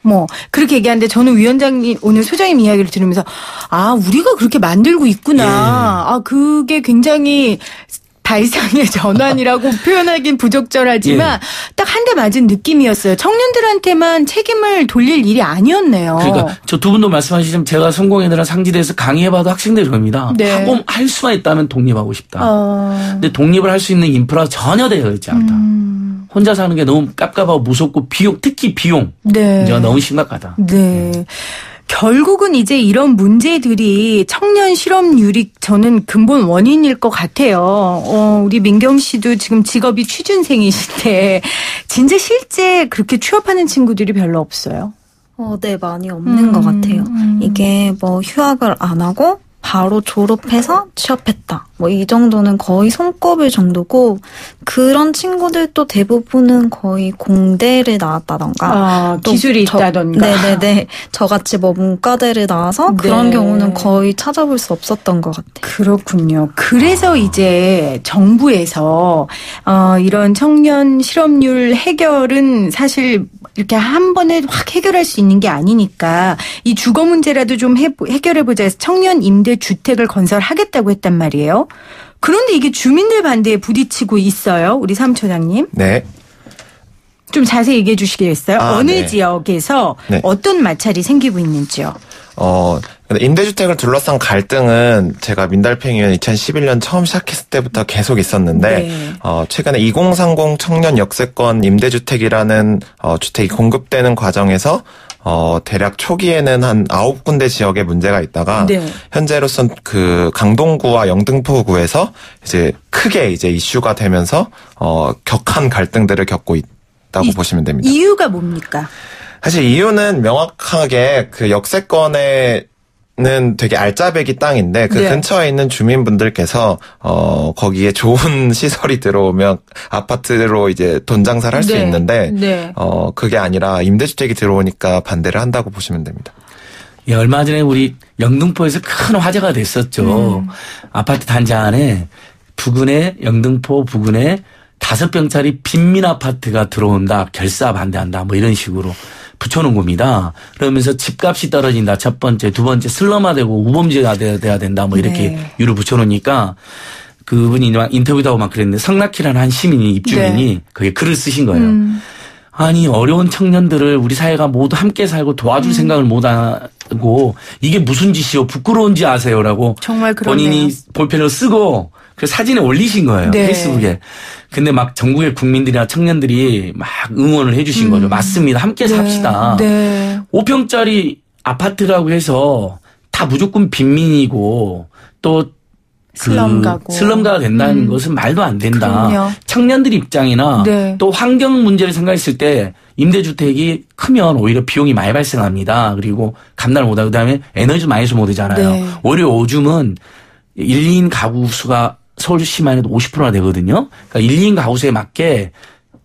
그렇게 얘기하는데 저는 위원장님, 오늘 소장님 이야기를 들으면서, 우리가 그렇게 만들고 있구나. 그게 굉장히 발상의 전환이라고 표현하긴 부적절하지만 딱 한 대 맞은 느낌이었어요. 청년들한테만 책임을 돌릴 일이 아니었네요. 그러니까 저 두 분도 말씀하시지만 제가 성공회들랑 상지대에서 강의해봐도 학생들이 그럽니다. 네. 할 수만 있다면 독립하고 싶다. 근데 독립을 할 수 있는 인프라가 전혀 되어 있지 않다. 혼자 사는 게 너무 깝깝하고 무섭고 특히 비용 네. 문제가 너무 심각하다. 네. 결국은 이제 이런 문제들이 청년 실업률이 저는 근본 원인일 것 같아요. 우리 민경 씨도 지금 직업이 취준생이신데 진짜 실제 그렇게 취업하는 친구들이 별로 없어요. 네, 많이 없는 것 같아요. 이게 휴학을 안 하고 바로 졸업해서 취업했다. 이 정도는 거의 손꼽을 정도고, 그런 친구들도 대부분은 거의 공대를 나왔다던가. 기술이 있다던가. 네네네. 저같이 문과대를 나와서 그런 경우는 거의 찾아볼 수 없었던 것 같아요. 그렇군요. 그래서 이제 정부에서 이런 청년 실업률 해결은 사실 이렇게 한 번에 확 해결할 수 있는 게 아니니까 이 주거 문제라도 좀 해결해보자 해서 청년 임대 주택을 건설하겠다고 했단 말이에요. 그런데 이게 주민들 반대에 부딪히고 있어요. 우리 사무처장님. 네. 좀 자세히 얘기해 주시겠어요? 어느 네. 지역에서 네. 어떤 마찰이 생기고 있는지요? 임대주택을 둘러싼 갈등은 제가 민달팽이원 2011년 처음 시작했을 때부터 계속 있었는데, 네. 최근에 2030 청년 역세권 임대주택이라는 주택이 공급되는 과정에서 대략 초기에는 한 9군데 지역에 문제가 있다가, 네. 현재로선 그 강동구와 영등포구에서 이제 크게 이슈가 되면서, 격한 갈등들을 겪고 있다고 보시면 됩니다. 이유가 뭡니까? 사실 이유는 명확하게 그 역세권의 는 되게 알짜배기 땅인데 그 근처에 있는 주민분들께서 거기에 좋은 시설이 들어오면 아파트로 이제 돈 장사를 할 수 있는데 그게 아니라 임대주택이 들어오니까 반대를 한다고 보시면 됩니다. 예, 얼마 전에 우리 영등포에서 큰 화제가 됐었죠. 아파트 단지 안에 영등포 부근에 5평짜리 빈민 아파트가 들어온다. 결사 반대한다. 뭐 이런 식으로 붙여놓은 겁니다. 그러면서 집값이 떨어진다. 첫 번째. 두 번째 슬럼화되고 우범지가 돼야 된다. 뭐 이렇게 유를 붙여놓으니까 그분이 막 인터뷰도 하고 막 그랬는데 성낙희라는 한 시민이 입주민이 거기에 글을 쓰신 거예요. 아니 어려운 청년들을 우리 사회가 모두 함께 살고 도와줄 생각을 못하고 이게 무슨 짓이요. 부끄러운지 아세요라고 정말 그러네요. 본인이 볼펜을 쓰고 그 사진에 올리신 거예요. 페이스북에. 근데 막 전국의 국민들이나 청년들이 막 응원을 해 주신 거죠. 맞습니다. 함께 삽시다. 5평짜리 아파트라고 해서 다 무조건 빈민이고 또 슬럼가가 된다는 것은 말도 안 된다. 그럼요. 청년들 입장이나 또 환경 문제를 생각했을 때 임대주택이 크면 오히려 비용이 많이 발생합니다. 그리고 감당을 못하고 그다음에 에너지도 많이 소모되잖아요. 오히려 오줌은 1, 2인 가구 수가 서울시만 해도 50%나 되거든요. 그러니까 1, 2인 가구 수에 맞게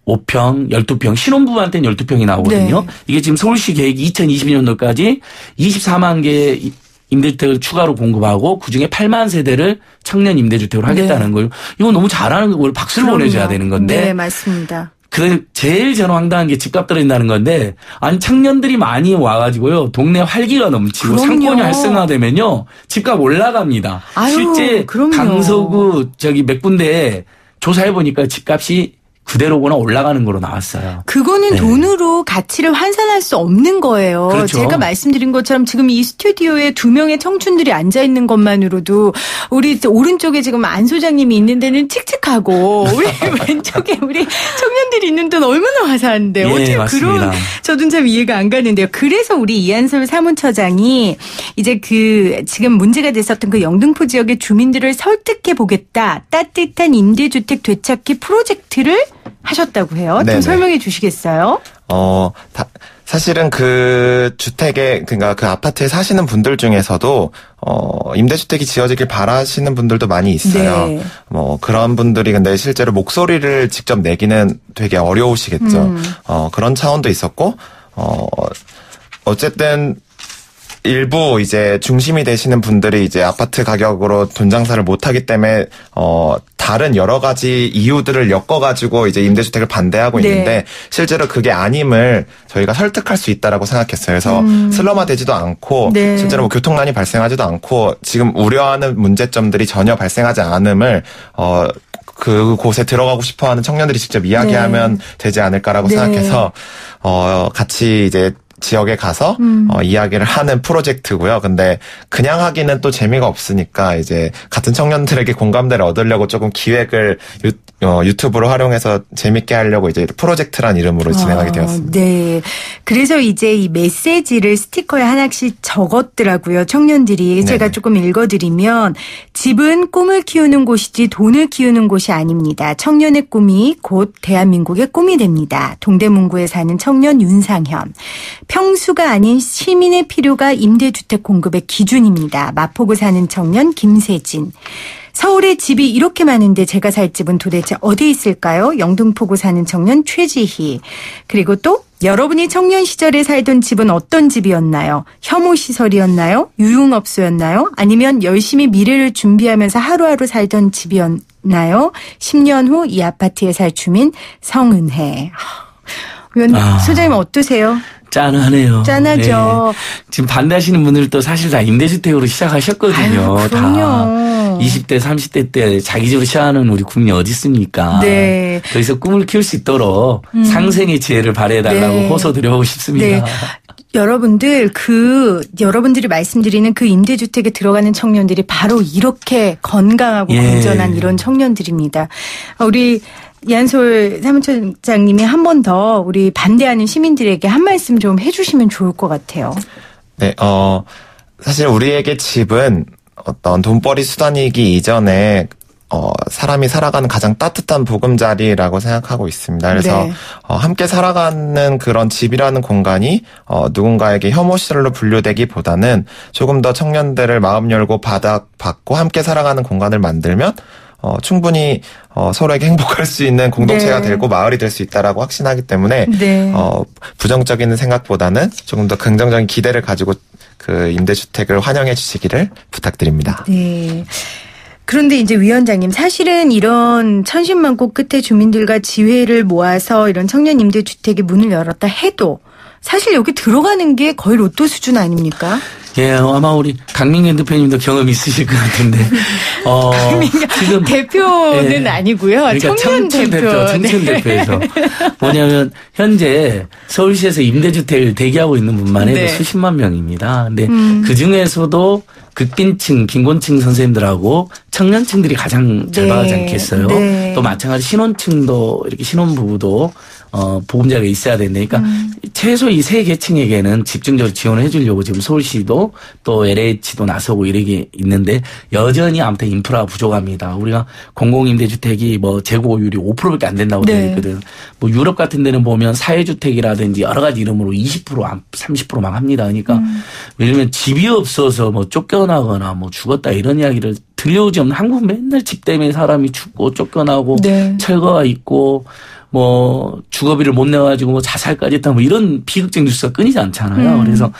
5평, 12평, 신혼부부한테는 12평이 나오거든요. 이게 지금 서울시 계획이 2022년도까지 24만 개의 임대주택을 추가로 공급하고 그중에 8만 세대를 청년 임대주택으로 하겠다는 거예요. 이건 너무 잘하는 걸 박수를 보내줘야 되는 건데. 네, 맞습니다. 그래 제일 저는 황당한 게 집값 떨어진다는 건데 아니 청년들이 많이 와가지고요 동네 활기가 넘치고 그럼요. 상권이 활성화되면요 집값 올라갑니다. 아유, 실제 그럼요. 강서구 몇 군데 조사해 보니까 집값이 그대로거나 올라가는 거로 나왔어요. 그거는 돈으로 가치를 환산할 수 없는 거예요. 그렇죠. 제가 말씀드린 것처럼 지금 이 스튜디오에 2명의 청춘들이 앉아 있는 것만으로도 우리 오른쪽에 지금 안 소장님이 있는 데는 칙칙하고 우리 왼쪽에 우리 청년들이 있는 데는 얼마나 화사한데 어떻게 그런 저도 참 이해가 안 가는데요. 그래서 우리 이한솔 사무처장이 이제 지금 문제가 됐었던 그 영등포 지역의 주민들을 설득해 보겠다. 따뜻한 임대주택 되찾기 프로젝트를 하셨다고 해요. 좀 설명해 주시겠어요? 사실은 그 주택에, 그러니까 그 아파트에 사시는 분들 중에서도, 임대주택이 지어지길 바라시는 분들도 많이 있어요. 그런 분들이 근데 실제로 목소리를 직접 내기는 되게 어려우시겠죠. 그런 차원도 있었고, 어쨌든, 일부 이제 중심이 되시는 분들이 이제 아파트 가격으로 돈 장사를 못하기 때문에 다른 여러 가지 이유들을 엮어가지고 이제 임대주택을 반대하고 있는데 실제로 그게 아님을 저희가 설득할 수 있다라고 생각했어요. 그래서 슬럼화되지도 않고 실제로 뭐 교통난이 발생하지도 않고 지금 우려하는 문제점들이 전혀 발생하지 않음을 그곳에 들어가고 싶어하는 청년들이 직접 이야기하면 되지 않을까라고 생각해서 같이 이제 지역에 가서 이야기를 하는 프로젝트고요. 근데 그냥 하기는 또 재미가 없으니까 이제 같은 청년들에게 공감대를 얻으려고 조금 기획을 유튜브로 활용해서 재밌게 하려고 이제 프로젝트란 이름으로 진행하게 되었습니다. 네. 그래서 이제 이 메시지를 스티커에 하나씩 적었더라고요. 청년들이. 제가 조금 읽어드리면 집은 꿈을 키우는 곳이지 돈을 키우는 곳이 아닙니다. 청년의 꿈이 곧 대한민국의 꿈이 됩니다. 동대문구에 사는 청년 윤상현. 평수가 아닌 시민의 필요가 임대주택 공급의 기준입니다. 마포구 사는 청년 김세진. 서울에 집이 이렇게 많은데 제가 살 집은 도대체 어디 있을까요? 영등포구 사는 청년 최지희. 그리고 또 여러분이 청년 시절에 살던 집은 어떤 집이었나요? 혐오시설이었나요? 유흥업소였나요? 아니면 열심히 미래를 준비하면서 하루하루 살던 집이었나요? 10년 후 이 아파트에 살 주민 성은혜. 소장님 어떠세요? 짠하네요. 짠하죠. 지금 반대하시는 분들도 사실 다 임대주택으로 시작하셨거든요. 아유, 그럼요. 20대, 30대 때 자기 집으로 시작하는 우리 국민이 어디 있습니까? 그래서 꿈을 키울 수 있도록 상생의 지혜를 발휘해달라고 호소드려보고 싶습니다. 여러분들 여러분들이 말씀드리는 그 임대주택에 들어가는 청년들이 바로 이렇게 건강하고 건전한 이런 청년들입니다. 우리 이한솔 사무처장님이 한 번 더 우리 반대하는 시민들에게 한 말씀 좀 해주시면 좋을 것 같아요. 네, 사실 우리에게 집은 어떤 돈벌이 수단이기 이전에 사람이 살아가는 가장 따뜻한 보금자리라고 생각하고 있습니다. 그래서 네. 함께 살아가는 그런 집이라는 공간이 누군가에게 혐오시설로 분류되기보다는 조금 더 청년들을 마음 열고 받고 함께 살아가는 공간을 만들면 충분히 서로에게 행복할 수 있는 공동체가 네. 되고 마을이 될 수 있다라고 확신하기 때문에 네. 부정적인 생각보다는 조금 더 긍정적인 기대를 가지고 그 임대주택을 환영해 주시기를 부탁드립니다. 네. 그런데 이제 위원장님, 사실은 이런 천신만고 끝에 주민들과 지회를 모아서 이런 청년 임대주택의 문을 열었다 해도 사실 여기 들어가는 게 거의 로또 수준 아닙니까? 예, 아마 우리 강민경 대표님도 경험 있으실 것 같은데. 지금 대표는 예. 아니고요. 그러니까 청년 대표. 청춘 대표에서. 뭐냐면 현재 서울시에서 임대주택을 대기하고 있는 분만 해도 네. 수십만 명입니다. 근데 그 중에서도 극빈층, 빈곤층 선생님들하고 청년층들이 가장 절박하지 않겠어요. 네. 또 마찬가지 신혼층도 이렇게 신혼부부도 보금자리가 있어야 되는데, 그러니까 최소 이 세 계층에게는 집중적으로 지원을 해주려고 지금 서울시도 또 LH도 나서고 이러게 있는데 여전히 아무튼 인프라가 부족합니다. 우리가 공공임대주택이 뭐 재고율이 5%밖에 안 된다고 되어 있거든. 뭐 유럽 같은 데는 보면 사회주택이라든지 여러 가지 이름으로 20%, 30% 막 합니다. 그러니까 예를 들면 집이 없어서 뭐 쫓겨나거나 뭐 죽었다 이런 이야기를 들려오지 않는 한국 맨날 집 때문에 사람이 죽고 쫓겨나고 철거가 있고 뭐 주거비를 못 내가지고 뭐 자살까지 했다 뭐 이런 비극적 뉴스가 끊이지 않잖아요. 그래서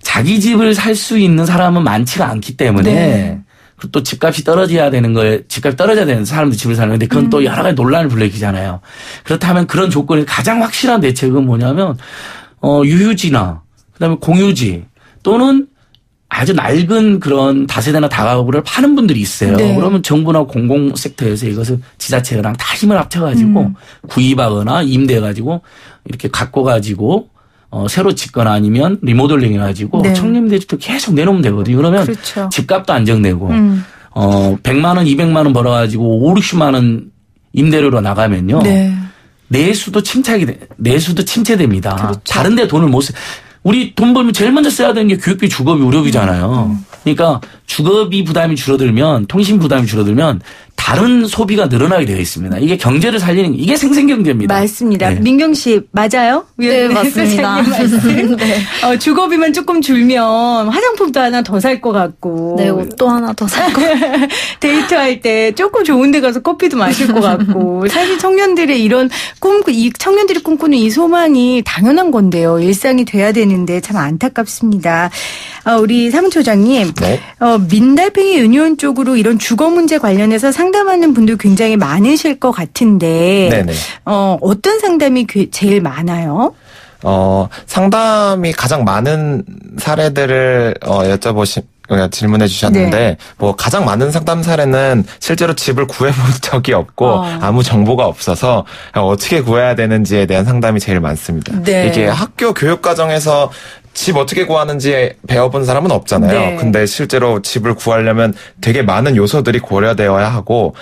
자기 집을 살 수 있는 사람은 많지가 않기 때문에 그리고 또 집값이 떨어져야 되는 거에 집값이 떨어져야 되는 사람들 집을 사는 건데 그건 또 여러 가지 논란을 불러일으키잖아요. 그렇다면 그런 조건이 가장 확실한 대책은 뭐냐면 유휴지나 그다음에 공유지 또는 아주 낡은 그런 다세대나 다가구를 파는 분들이 있어요. 네. 그러면 정부나 공공섹터에서 이것을 지자체랑 다 힘을 합쳐가지고 구입하거나 임대해가지고 이렇게 갖고 가지고 새로 짓거나 아니면 리모델링 해가지고 청년임대주택 계속 내놓으면 되거든요. 그러면 그렇죠. 집값도 안정되고 100만 원, 200만 원 벌어가지고 5, 60만 원 임대료로 나가면요. 내수도 침체됩니다. 그렇죠. 다른 데 돈을 못 우리 돈 벌면 제일 먼저 써야 되는 게 교육비, 주거비, 의료비잖아요. 그러니까 주거비 부담이 줄어들면 통신 부담이 줄어들면 다른 소비가 늘어나게 되어 있습니다. 이게 경제를 살리는 이게 생생경제입니다. 맞습니다. 네. 민경 씨 맞아요? 네, 맞습니다. 네. 주거비만 조금 줄면 화장품도 하나 더 살 것 같고. 네, 옷도 하나 더 살 것 같고. 데이트할 때 조금 좋은 데 가서 커피도 마실 것 같고. 사실 청년들의 이런 이 청년들이 꿈꾸는 이 소망이 당연한 건데요. 일상이 돼야 되는데 참 안타깝습니다. 우리 사무처장님. 네. 민달팽이 유니온 쪽으로 이런 주거 문제 관련해서 상담하는 분들 굉장히 많으실 것 같은데. 네네. 어떤 상담이 제일 많아요? 상담이 가장 많은 사례들을 질문해 주셨는데 뭐 가장 많은 상담 사례는 실제로 집을 구해본 적이 없고 아무 정보가 없어서 어떻게 구해야 되는지에 대한 상담이 제일 많습니다. 이게 학교 교육 과정에서 집 어떻게 구하는지 배워본 사람은 없잖아요. 근데 실제로 집을 구하려면 되게 많은 요소들이 고려되어야 하고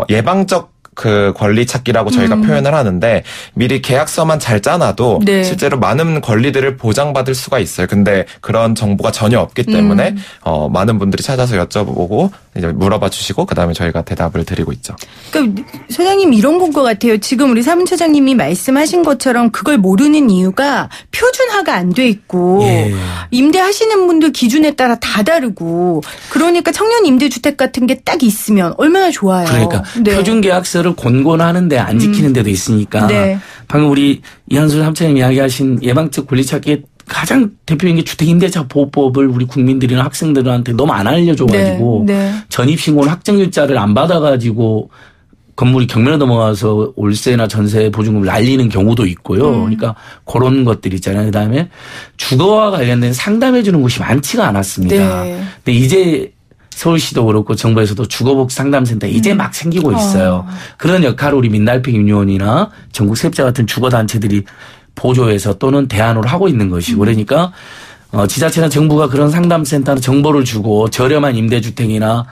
예방적 그 권리 찾기라고 저희가 표현을 하는데 미리 계약서만 잘 짜놔도 실제로 많은 권리들을 보장받을 수가 있어요. 근데 그런 정보가 전혀 없기 때문에 많은 분들이 찾아서 여쭤보고 이제 물어봐 주시고 그다음에 저희가 대답을 드리고 있죠. 그러니까 소장님 이런 건 것 같아요. 지금 우리 사무처장님이 말씀하신 것처럼 그걸 모르는 이유가 표준화가 안 돼 있고 임대하시는 분들 기준에 따라 다 다르고 그러니까 청년 임대주택 같은 게 딱 있으면 얼마나 좋아요. 그러니까 표준 계약서를 권고하는데 안 지키는 데도 있으니까 방금 우리 이한솔 사무처장님 이야기하신 예방적 권리 찾기에 가장 대표적인 게 주택임대차 보호법을 우리 국민들이나 학생들한테 너무 안 알려줘가지고 전입신고는 확정일자를 안 받아가지고 건물이 경매로 넘어가서 월세나 전세 보증금을 날리는 경우도 있고요. 그러니까 그런 것들 있잖아요. 그다음에 주거와 관련된 상담해 주는 곳이 많지가 않았습니다. 근데 이제 서울시도 그렇고 정부에서도 주거복지 상담센터 이제 막 생기고 있어요. 그런 역할을 우리 민달팽이 유니온이나 전국 세입자 같은 주거단체들이 보조해서 또는 대안으로 하고 있는 것이고 그러니까 지자체나 정부가 그런 상담센터는 정보를 주고 저렴한 임대주택이나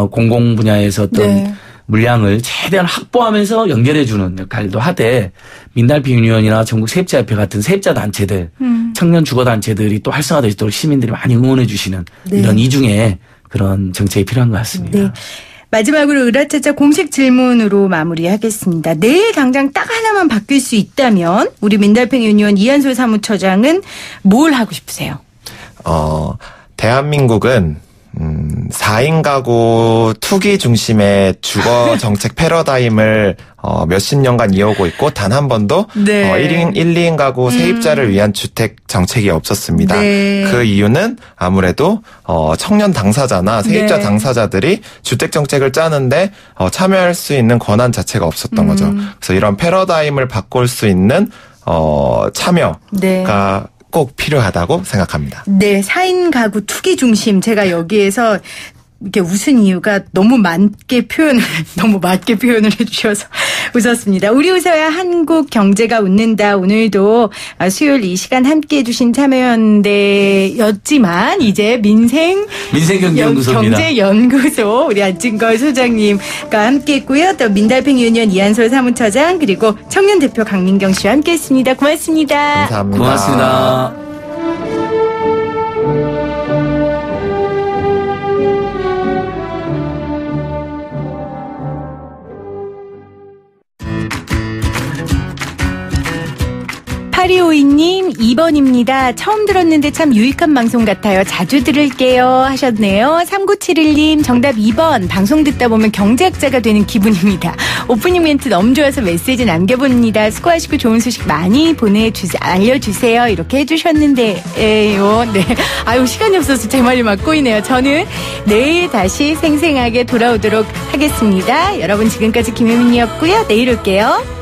공공 분야에서 어떤 물량을 최대한 확보하면서 연결해 주는 역할도 하되 민달팽이 유니온이나 전국 세입자협회 같은 세입자 단체들 청년 주거단체들이 또 활성화될 수 있도록 시민들이 많이 응원해 주시는 이런 이중에 그런 정책이 필요한 것 같습니다. 마지막으로 으라차차 공식 질문으로 마무리하겠습니다. 내일 당장 딱 하나만 바뀔 수 있다면 우리 민달팽 유니온 이한솔 사무처장은 뭘 하고 싶으세요? 대한민국은 4인 가구 투기 중심의 주거 정책 패러다임을 몇십 년간 이어오고 있고 단 한 번도 1인 2인 가구 세입자를 위한 주택 정책이 없었습니다. 네. 그 이유는 아무래도 청년 당사자나 세입자 당사자들이 주택 정책을 짜는데 참여할 수 있는 권한 자체가 없었던 거죠. 그래서 이런 패러다임을 바꿀 수 있는 참여가 꼭 필요하다고 생각합니다. 네, 4인 가구 투기 중심. 제가 여기에서 이렇게 웃은 이유가 너무 맞게 표현을 해주셔서 웃었습니다. 우리 웃어야 한국 경제가 웃는다. 오늘도 수요일 이 시간 함께해 주신 참여연대였지만 이제 민생경제연구소입니다. 경제연구소 우리 안진걸 소장님과 함께했고요. 또 민달팽 유니온 이한솔 사무처장 그리고 청년대표 강민경 씨와 함께했습니다. 고맙습니다. 감사합니다. 고맙습니다. 파리오이님 2번입니다. 처음 들었는데 참 유익한 방송 같아요. 자주 들을게요 하셨네요. 3971님 정답 2번. 방송 듣다 보면 경제학자가 되는 기분입니다. 오프닝 멘트 너무 좋아서 메시지 남겨봅니다. 수고하시고 좋은 소식 많이 알려주세요. 이렇게 해주셨는데요. 네. 아유 시간이 없어서 제 말이 막 꼬이네요. 저는 내일 다시 생생하게 돌아오도록 하겠습니다. 여러분 지금까지 김혜민이었고요. 내일 올게요.